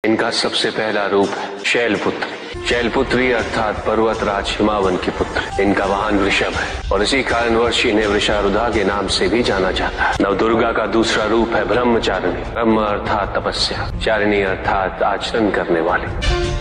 इनका सबसे पहला रूप है शैलपुत्री। शैलपुत्री अर्थात पर्वतराज हिमावन की पुत्र। इनका वाहन वृषभ है और इसी कारणवश इन्हें वृषारुधा के नाम से भी जाना जाता है। नवदुर्गा का दूसरा रूप है ब्रह्मचारिणी। ब्रह्म अर्थात तपस्या, चारिणी अर्थात आचरण करने वाली।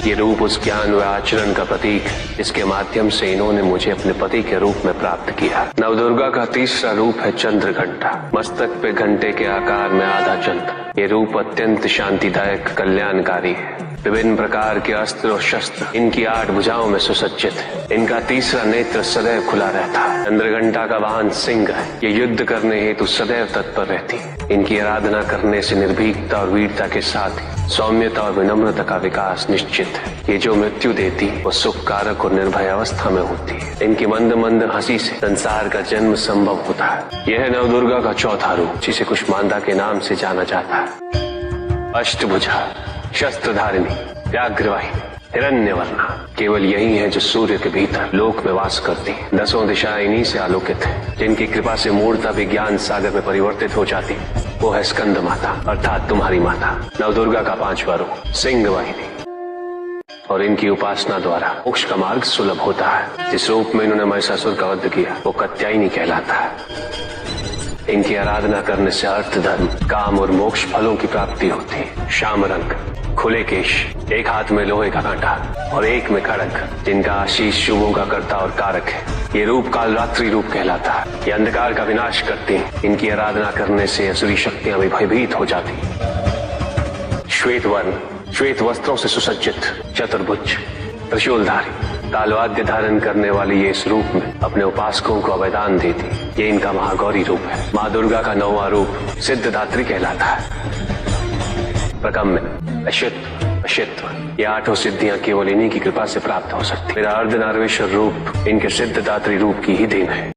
ये रूप उस ज्ञान व आचरण का प्रतीक है जिसके माध्यम से इन्होंने मुझे अपने पति के रूप में प्राप्त किया। नवदुर्गा का तीसरा रूप है चंद्रघंटा। मस्तक पे घंटे के आकार में आधा चंद्र। ये रूप अत्यंत शांतिदायक कल्याणकारी है। विभिन्न प्रकार के अस्त्र और शस्त्र इनकी 8 भुजाओं में सुसज्जित है। इनका तीसरा नेत्र सदैव खुला रहता है। चंद्रघंटा का वाहन सिंह है। ये युद्ध करने हेतु सदैव तत्पर रहती है। इनकी आराधना करने से निर्भीकता और वीरता के साथ ही सौम्यता और विनम्रता का विकास निश्चित है। ये जो मृत्यु देती है वो सुख कारक और निर्भय अवस्था में होती है। इनकी मंद मंद हंसी से संसार का जन्म संभव होता है। यह है नवदुर्गा का चौथा रूप जिसे कुष्मांडा के नाम से जाना जाता है। अष्टभुजा, शस्त्रधारिणी, व्याघ्रवाहिनी, हिरण्यवर्णा केवल यही है जो सूर्य के भीतर लोक में वास करती है। 10 दिशाएं इन्हीं से आलोकित है। जिनकी कृपा से मूर्ता भी ज्ञान सागर में परिवर्तित हो जाती है। वो है स्कंद माता अर्थात तुम्हारी माता। नवदुर्गा का 5वां रूप सिंह वाहिनी और इनकी उपासना द्वारा मोक्ष का मार्ग सुलभ होता है। जिस रूप में इन्होंने महिषासुर का वध किया वो कात्यायनी कहलाता है। इनकी आराधना करने से अर्थ, धर्म, काम और मोक्ष फलों की प्राप्ति होती है। श्याम रंग, खुले केश, एक हाथ में लोहे का कांटा और एक में खड़ग, जिनका आशीष शुभों का कर्ता और कारक है। ये रूप कालरात्रि रूप कहलाता है। ये अंधकार का विनाश करती हैं। इनकी आराधना करने से असुरी शक्तियां भी भयभीत हो जाती हैं। श्वेत वर्ण, श्वेत वस्त्रों से सुसज्जित, चतुर्भुज, त्रिशूलधारी, कालवाद्य धारण करने वाली ये इस रूप में अपने उपासकों को अभयदान देती। ये इनका महागौरी रूप है। माँ दुर्गा का 9वां रूप सिद्धदात्री कहलाता है। प्रकम्य, अशित्व, अशित्व, ये 8 सिद्धियां केवल इन्हीं की कृपा से प्राप्त हो सकती। मेरा अर्धनारीश्वर रूप इनके सिद्धदात्री रूप की ही देन है।